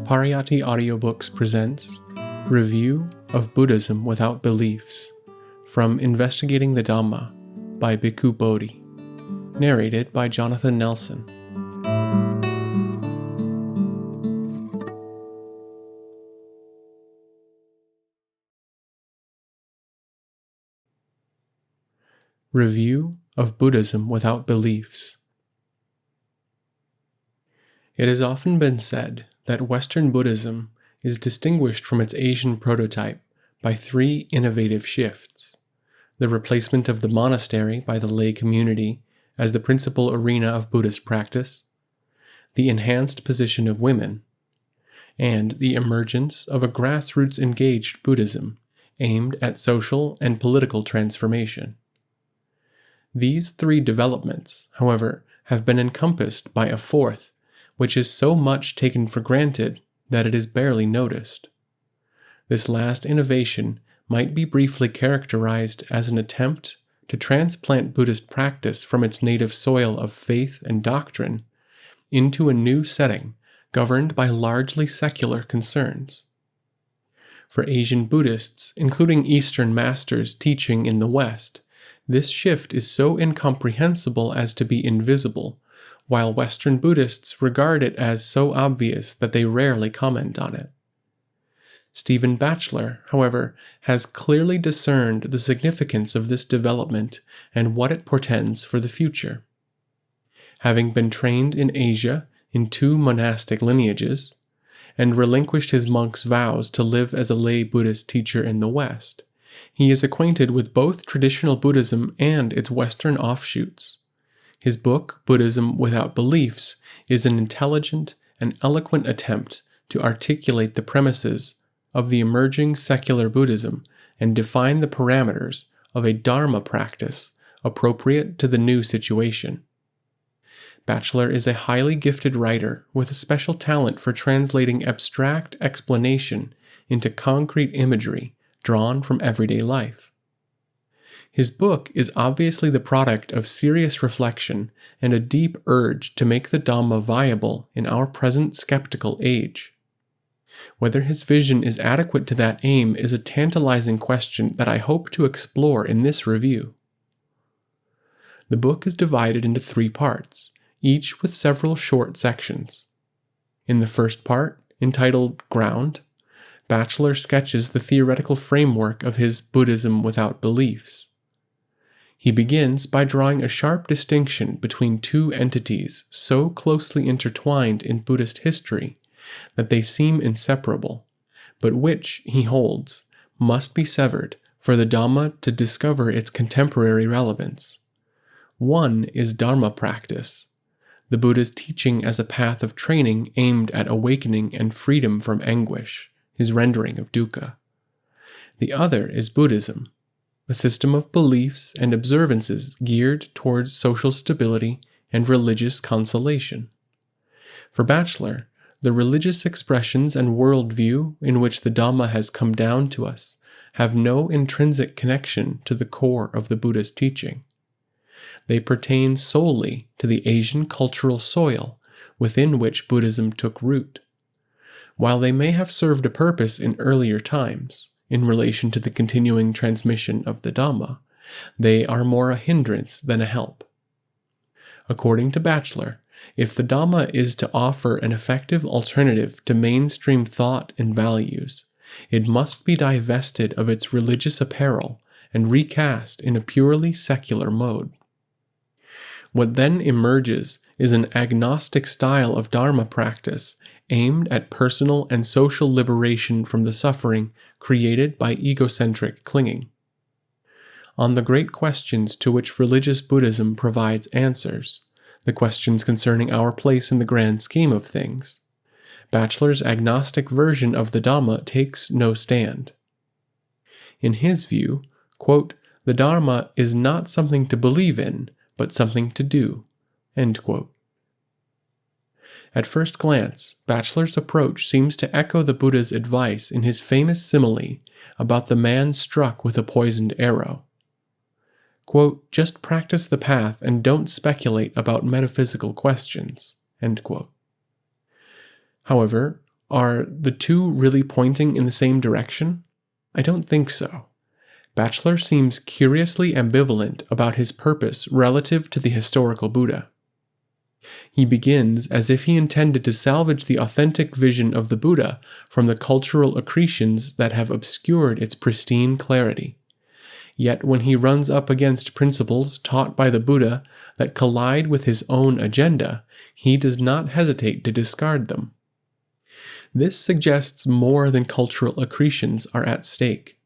Pariyatti Audiobooks presents Review of Buddhism Without Beliefs from Investigating the Dhamma by Bhikkhu Bodhi, narrated by Jonathan Nelson. Review of Buddhism Without Beliefs. It has often been said that Western Buddhism is distinguished from its Asian prototype by three innovative shifts: the replacement of the monastery by the lay community as the principal arena of Buddhist practice, the enhanced position of women, and the emergence of a grassroots-engaged Buddhism aimed at social and political transformation. These three developments, however, have been encompassed by a fourth, which is so much taken for granted that it is barely noticed. This last innovation might be briefly characterized as an attempt to transplant Buddhist practice from its native soil of faith and doctrine into a new setting governed by largely secular concerns. For Asian Buddhists, including Eastern masters teaching in the West, this shift is so incomprehensible as to be invisible, while Western Buddhists regard it as so obvious that they rarely comment on it. Stephen Batchelor, however, has clearly discerned the significance of this development and what it portends for the future. Having been trained in Asia in two monastic lineages, and relinquished his monk's vows to live as a lay Buddhist teacher in the West, he is acquainted with both traditional Buddhism and its Western offshoots. His book, Buddhism Without Beliefs, is an intelligent and eloquent attempt to articulate the premises of the emerging secular Buddhism and define the parameters of a Dharma practice appropriate to the new situation. Batchelor is a highly gifted writer with a special talent for translating abstract explanation into concrete imagery drawn from everyday life. His book is obviously the product of serious reflection and a deep urge to make the Dhamma viable in our present skeptical age. Whether his vision is adequate to that aim is a tantalizing question that I hope to explore in this review. The book is divided into three parts, each with several short sections. In the first part, entitled Ground, Batchelor sketches the theoretical framework of his Buddhism Without Beliefs. He begins by drawing a sharp distinction between two entities so closely intertwined in Buddhist history that they seem inseparable, but which, he holds, must be severed for the Dhamma to discover its contemporary relevance. One is Dharma practice, the Buddha's teaching as a path of training aimed at awakening and freedom from anguish, his rendering of dukkha. The other is Buddhism, a system of beliefs and observances geared towards social stability and religious consolation. For Batchelor, the religious expressions and worldview in which the Dhamma has come down to us have no intrinsic connection to the core of the Buddhist teaching. They pertain solely to the Asian cultural soil within which Buddhism took root. While they may have served a purpose in earlier times, in relation to the continuing transmission of the Dhamma, they are more a hindrance than a help. According to Batchelor, if the Dhamma is to offer an effective alternative to mainstream thought and values, it must be divested of its religious apparel and recast in a purely secular mode. What then emerges is an agnostic style of Dharma practice aimed at personal and social liberation from the suffering created by egocentric clinging. On the great questions to which religious Buddhism provides answers, the questions concerning our place in the grand scheme of things, Batchelor's agnostic version of the Dhamma takes no stand. In his view, quote, the Dharma is not something to believe in, but something to do, end quote. At first glance, Batchelor's approach seems to echo the Buddha's advice in his famous simile about the man struck with a poisoned arrow. quote, "just practice the path and don't speculate about metaphysical questions," end quote. However, are the two really pointing in the same direction? I don't think so. Batchelor seems curiously ambivalent about his purpose relative to the historical Buddha. He begins as if he intended to salvage the authentic vision of the Buddha from the cultural accretions that have obscured its pristine clarity. Yet when he runs up against principles taught by the Buddha that collide with his own agenda, he does not hesitate to discard them. This suggests more than cultural accretions are at stake.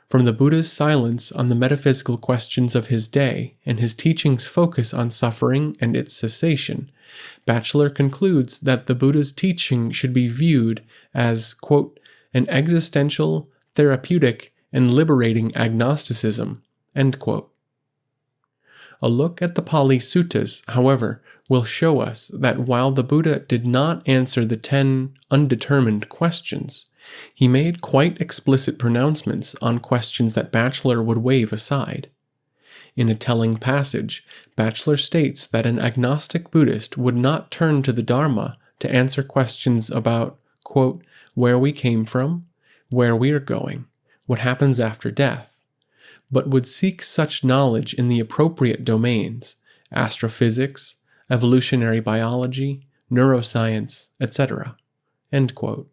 From the Buddha's silence on the metaphysical questions of his day and his teaching's focus on suffering and its cessation, Batchelor concludes that the Buddha's teaching should be viewed as, quote, "an existential, therapeutic, and liberating agnosticism," end quote. A look at the Pāli Suttas, however, will show us that while the Buddha did not answer the 10 undetermined questions, he made quite explicit pronouncements on questions that Batchelor would wave aside. In a telling passage, Batchelor states that an agnostic Buddhist would not turn to the Dharma to answer questions about, quote, "where we came from, where we are going, what happens after death," but would seek such knowledge in the appropriate domains, astrophysics, evolutionary biology, neuroscience, etc. End quote.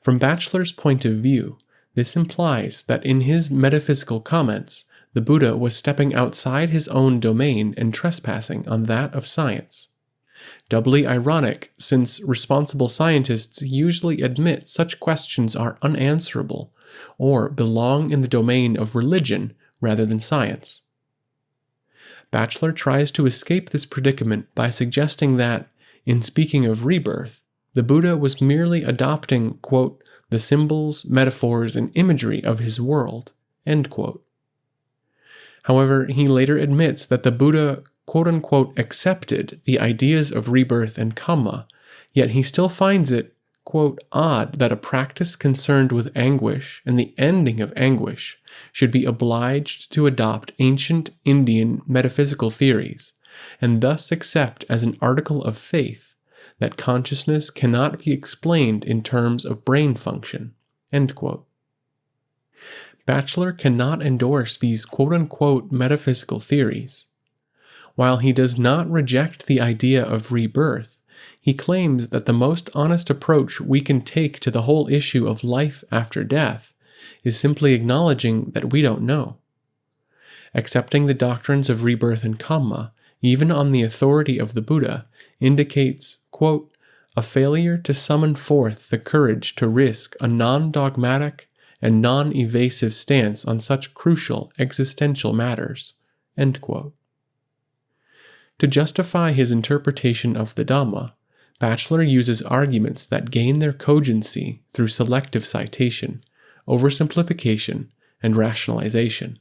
From Batchelor's point of view, this implies that in his metaphysical comments, the Buddha was stepping outside his own domain and trespassing on that of science. Doubly ironic, since responsible scientists usually admit such questions are unanswerable or belong in the domain of religion rather than science. Batchelor tries to escape this predicament by suggesting that, in speaking of rebirth, the Buddha was merely adopting, quote, "the symbols, metaphors, and imagery of his world," end quote. However, he later admits that the Buddha, quote-unquote, accepted the ideas of rebirth and Kamma, yet he still finds it, quote, "odd that a practice concerned with anguish and the ending of anguish should be obliged to adopt ancient Indian metaphysical theories, and thus accept as an article of faith that consciousness cannot be explained in terms of brain function," end quote. Batchelor cannot endorse these quote-unquote metaphysical theories. While he does not reject the idea of rebirth, he claims that the most honest approach we can take to the whole issue of life after death is simply acknowledging that we don't know. Accepting the doctrines of rebirth and Kamma, even on the authority of the Buddha, indicates, quote, "a failure to summon forth the courage to risk a non-dogmatic and non-evasive stance on such crucial existential matters," end quote. To justify his interpretation of the Dhamma, Batchelor uses arguments that gain their cogency through selective citation, oversimplification, and rationalization.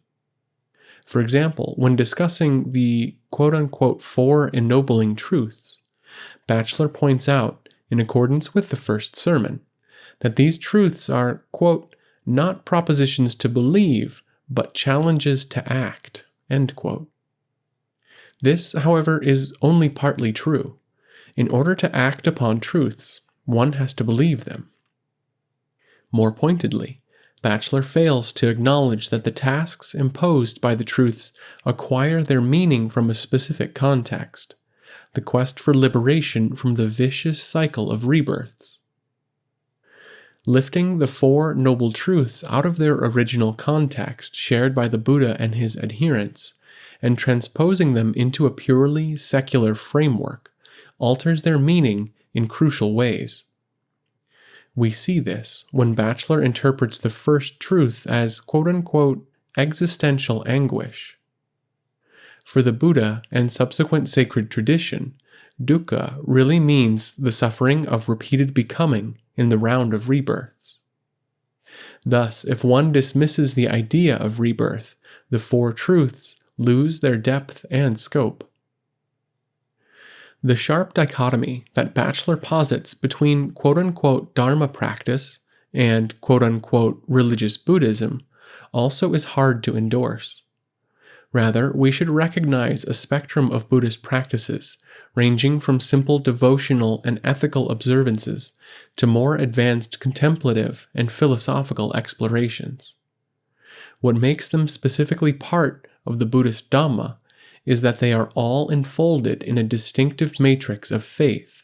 For example, when discussing the quote-unquote 4 ennobling truths, Batchelor points out, in accordance with the first sermon, that these truths are, quote, "not propositions to believe, but challenges to act," end quote. This, however, is only partly true. In order to act upon truths, one has to believe them. More pointedly, Batchelor fails to acknowledge that the tasks imposed by the truths acquire their meaning from a specific context, the quest for liberation from the vicious cycle of rebirths. Lifting the 4 noble truths out of their original context shared by the Buddha and his adherents, and transposing them into a purely secular framework, alters their meaning in crucial ways. We see this when Batchelor interprets the first truth as quote-unquote existential anguish. For the Buddha and subsequent sacred tradition, dukkha really means the suffering of repeated becoming in the round of rebirths. Thus, if one dismisses the idea of rebirth, the 4 truths lose their depth and scope. The sharp dichotomy that Batchelor posits between quote-unquote Dharma practice and quote-unquote religious Buddhism also is hard to endorse. Rather, we should recognize a spectrum of Buddhist practices, ranging from simple devotional and ethical observances to more advanced contemplative and philosophical explorations. What makes them specifically part of the Buddhist Dhamma is that they are all enfolded in a distinctive matrix of faith,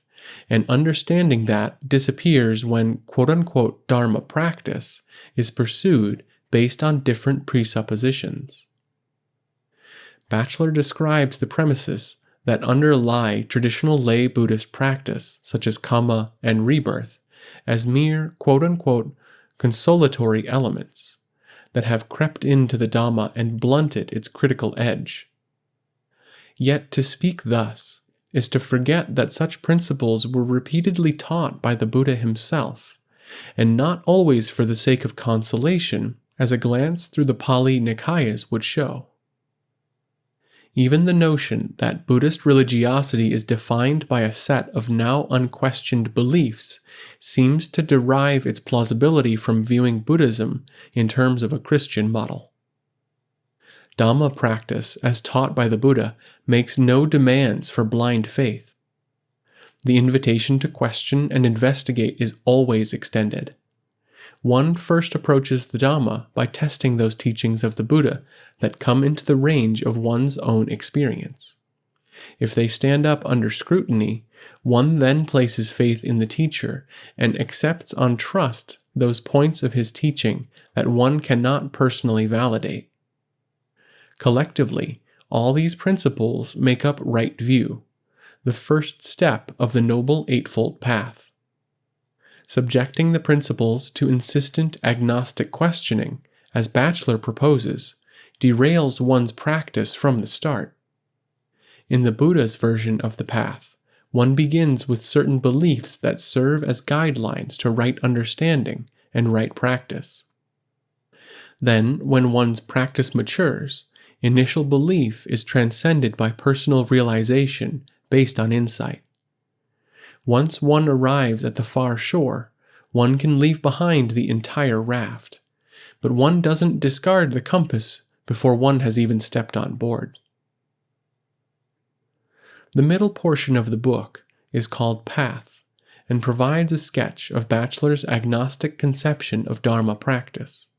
and understanding that disappears when quote-unquote Dharma practice is pursued based on different presuppositions. Batchelor describes the premises that underlie traditional lay Buddhist practice, such as karma and rebirth, as mere quote-unquote consolatory elements that have crept into the Dhamma and blunted its critical edge. Yet to speak thus is to forget that such principles were repeatedly taught by the Buddha himself, and not always for the sake of consolation, as a glance through the Pāli Nikayas would show. Even the notion that Buddhist religiosity is defined by a set of now unquestioned beliefs seems to derive its plausibility from viewing Buddhism in terms of a Christian model. Dhamma practice, as taught by the Buddha, makes no demands for blind faith. The invitation to question and investigate is always extended. One first approaches the Dhamma by testing those teachings of the Buddha that come into the range of one's own experience. If they stand up under scrutiny, one then places faith in the teacher and accepts on trust those points of his teaching that one cannot personally validate. Collectively, all these principles make up right view, the first step of the Noble Eightfold Path. Subjecting the principles to insistent agnostic questioning, as Batchelor proposes, derails one's practice from the start. In the Buddha's version of the path, one begins with certain beliefs that serve as guidelines to right understanding and right practice. Then, when one's practice matures, initial belief is transcended by personal realization based on insight. Once one arrives at the far shore, one can leave behind the entire raft, but one doesn't discard the compass before one has even stepped on board. The middle portion of the book is called Path and provides a sketch of Batchelor's agnostic conception of Dharma practice.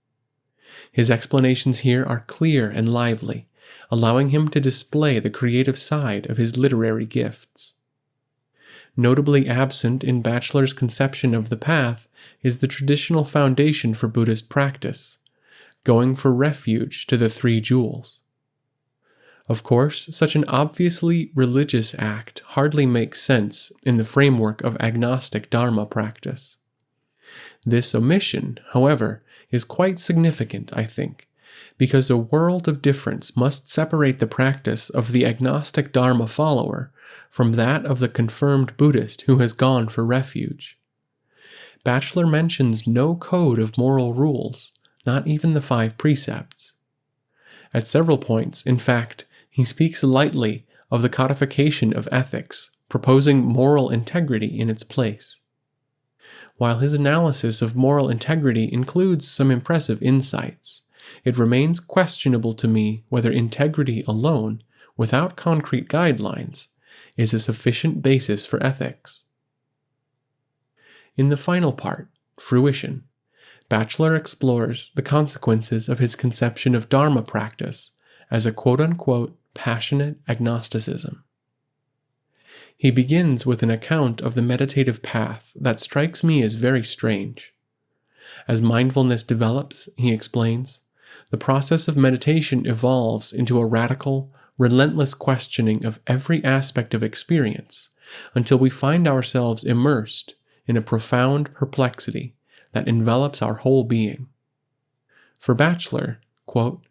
His explanations here are clear and lively, allowing him to display the creative side of his literary gifts. Notably absent in Batchelor's conception of the path is the traditional foundation for Buddhist practice, going for refuge to the three jewels. Of course, such an obviously religious act hardly makes sense in the framework of agnostic Dharma practice. This omission, however, is quite significant, I think, because a world of difference must separate the practice of the agnostic Dharma follower from that of the confirmed Buddhist who has gone for refuge. Batchelor mentions no code of moral rules, not even the 5 precepts. At several points, in fact, he speaks lightly of the codification of ethics, proposing moral integrity in its place. While his analysis of moral integrity includes some impressive insights, it remains questionable to me whether integrity alone, without concrete guidelines, is a sufficient basis for ethics. In the final part, Fruition, Batchelor explores the consequences of his conception of Dharma practice as a quote-unquote passionate agnosticism. He begins with an account of the meditative path that strikes me as very strange. As mindfulness develops, he explains, the process of meditation evolves into a radical, relentless questioning of every aspect of experience until we find ourselves immersed in a profound perplexity that envelops our whole being. For Batchelor, quote,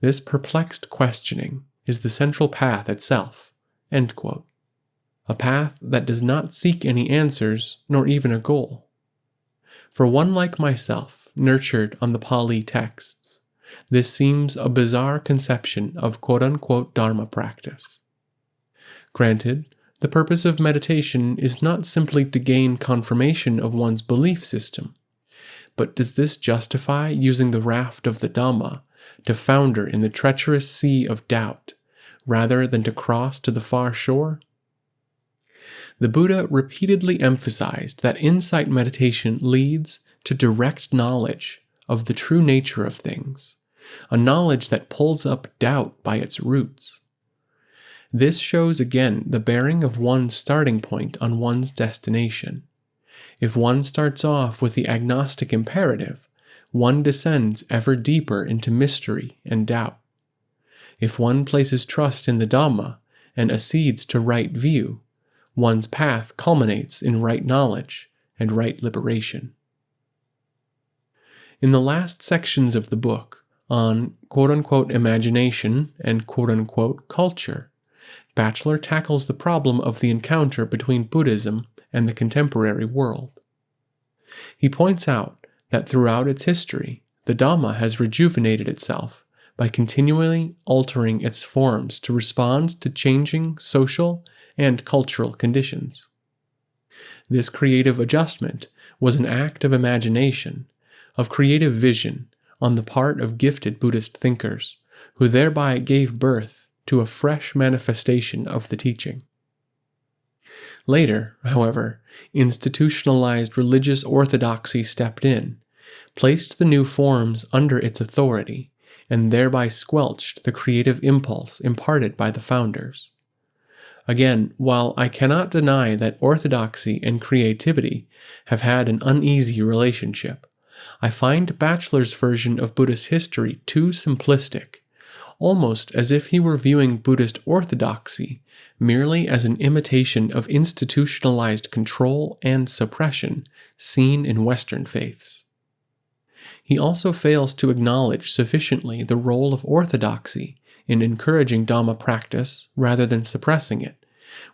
this perplexed questioning is the central path itself, end quote. A path that does not seek any answers nor even a goal. For one like myself, nurtured on the Pāli texts, this seems a bizarre conception of quote-unquote Dharma practice. Granted, the purpose of meditation is not simply to gain confirmation of one's belief system, But does this justify using the raft of the Dhamma to founder in the treacherous sea of doubt, rather than to cross to the far shore? The Buddha repeatedly emphasized that insight meditation leads to direct knowledge of the true nature of things, a knowledge that pulls up doubt by its roots. This shows again the bearing of one's starting point on one's destination. If one starts off with the agnostic imperative, one descends ever deeper into mystery and doubt. If one places trust in the Dhamma and accedes to right view, one's path culminates in right knowledge and right liberation. In the last sections of the book on quote-unquote imagination and quote-unquote culture, Batchelor tackles the problem of the encounter between Buddhism and the contemporary world. He points out that throughout its history, the Dhamma has rejuvenated itself by continually altering its forms to respond to changing social and cultural conditions. This creative adjustment was an act of imagination, of creative vision on the part of gifted Buddhist thinkers, who thereby gave birth to a fresh manifestation of the teaching. Later, however, institutionalized religious orthodoxy stepped in, placed the new forms under its authority, and thereby squelched the creative impulse imparted by the founders. Again, while I cannot deny that orthodoxy and creativity have had an uneasy relationship, I find Batchelor's version of Buddhist history too simplistic, almost as if he were viewing Buddhist orthodoxy merely as an imitation of institutionalized control and suppression seen in Western faiths. He also fails to acknowledge sufficiently the role of orthodoxy in encouraging Dhamma practice rather than suppressing it,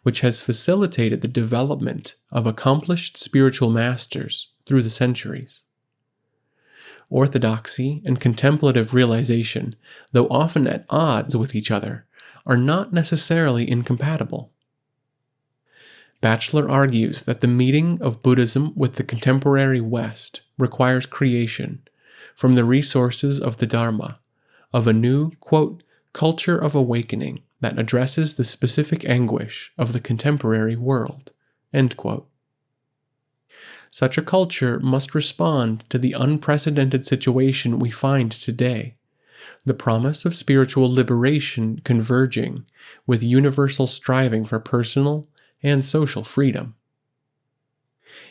which has facilitated the development of accomplished spiritual masters through the centuries. Orthodoxy and contemplative realization, though often at odds with each other, are not necessarily incompatible. Batchelor argues that the meeting of Buddhism with the contemporary West requires creation, from the resources of the Dharma, of a new, quote, culture of awakening that addresses the specific anguish of the contemporary world, end quote. Such a culture must respond to the unprecedented situation we find today, the promise of spiritual liberation converging with universal striving for personal and social freedom.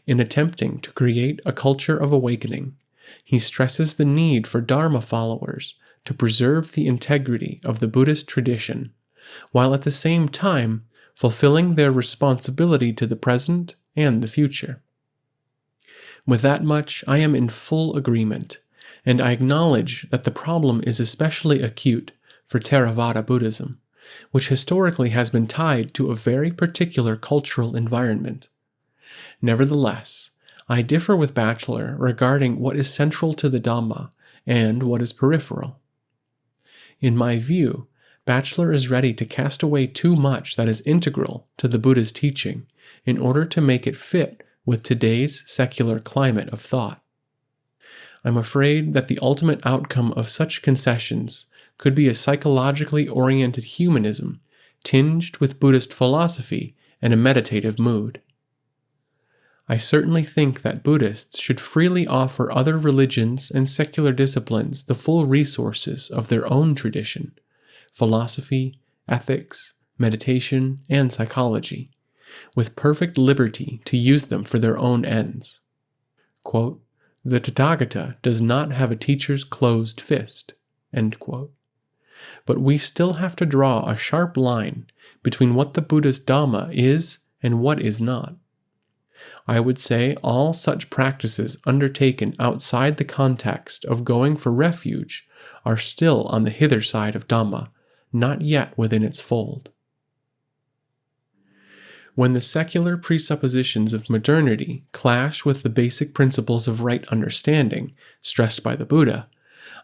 In attempting to create a culture of awakening, he stresses the need for Dharma followers to preserve the integrity of the Buddhist tradition, while at the same time fulfilling their responsibility to the present and the future. With that much, I am in full agreement, and I acknowledge that the problem is especially acute for Theravada Buddhism, which historically has been tied to a very particular cultural environment. Nevertheless, I differ with Batchelor regarding what is central to the Dhamma and what is peripheral. In my view, Batchelor is ready to cast away too much that is integral to the Buddha's teaching in order to make it fit with today's secular climate of thought. I'm afraid that the ultimate outcome of such concessions could be a psychologically oriented humanism tinged with Buddhist philosophy and a meditative mood. I certainly think that Buddhists should freely offer other religions and secular disciplines the full resources of their own tradition, philosophy, ethics, meditation, and psychology, with perfect liberty to use them for their own ends. Quote, "The Tathagata does not have a teacher's closed fist," end quote. But we still have to draw a sharp line between what the Buddha's Dhamma is and what is not. I would say all such practices undertaken outside the context of going for refuge are still on the hither side of Dhamma, not yet within its fold. When the secular presuppositions of modernity clash with the basic principles of right understanding stressed by the Buddha,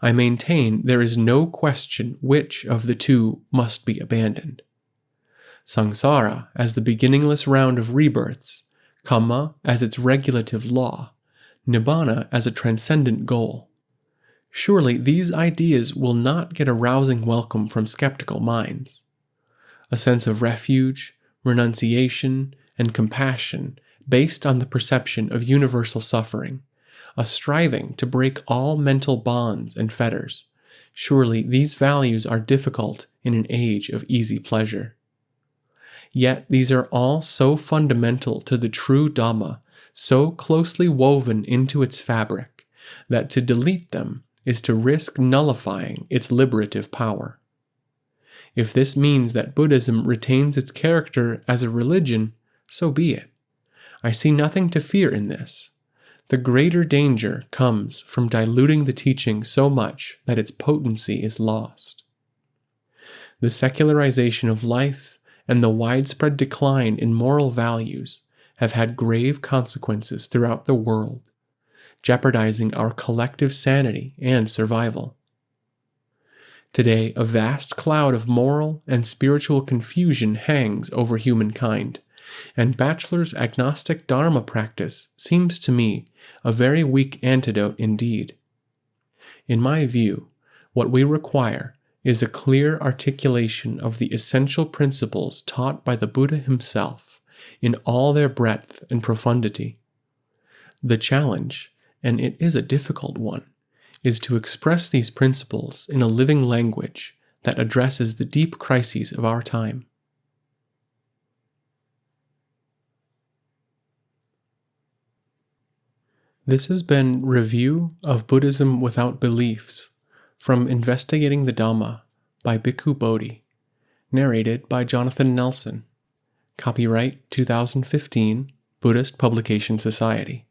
I maintain there is no question which of the two must be abandoned. Samsara as the beginningless round of rebirths, Kamma as its regulative law, Nibbana as a transcendent goal. Surely these ideas will not get a rousing welcome from skeptical minds. A sense of refuge, renunciation, and compassion based on the perception of universal suffering, a striving to break all mental bonds and fetters. Surely these values are difficult in an age of easy pleasure. Yet these are all so fundamental to the true Dhamma, so closely woven into its fabric, that to delete them is to risk nullifying its liberative power. If this means that Buddhism retains its character as a religion, so be it. I see nothing to fear in this. The greater danger comes from diluting the teaching so much that its potency is lost. The secularization of life and the widespread decline in moral values have had grave consequences throughout the world, jeopardizing our collective sanity and survival. Today, a vast cloud of moral and spiritual confusion hangs over humankind, and Bachelor's agnostic Dharma practice seems to me a very weak antidote indeed. In my view, what we require is a clear articulation of the essential principles taught by the Buddha himself in all their breadth and profundity. The challenge, and it is a difficult one, is to express these principles in a living language that addresses the deep crises of our time. This has been Review of Buddhism Without Beliefs from Investigating the Dhamma by Bhikkhu Bodhi, narrated by Jonathan Nelson. Copyright 2015, Buddhist Publication Society.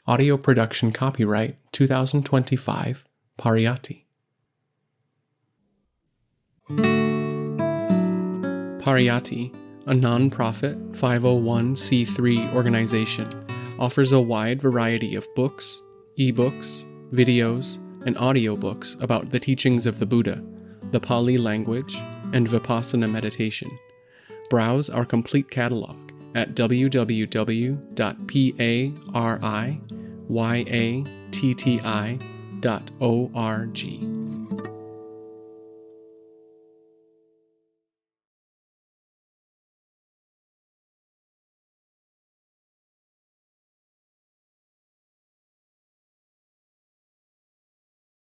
Audio production copyright 2025, Pariyatti. Pariyatti, a non-profit 501c3 organization, offers a wide variety of books, eBooks, videos, and audiobooks about the teachings of the Buddha, the Pāli language, and Vipassana meditation. Browse our complete catalog at www.pariyatti.org.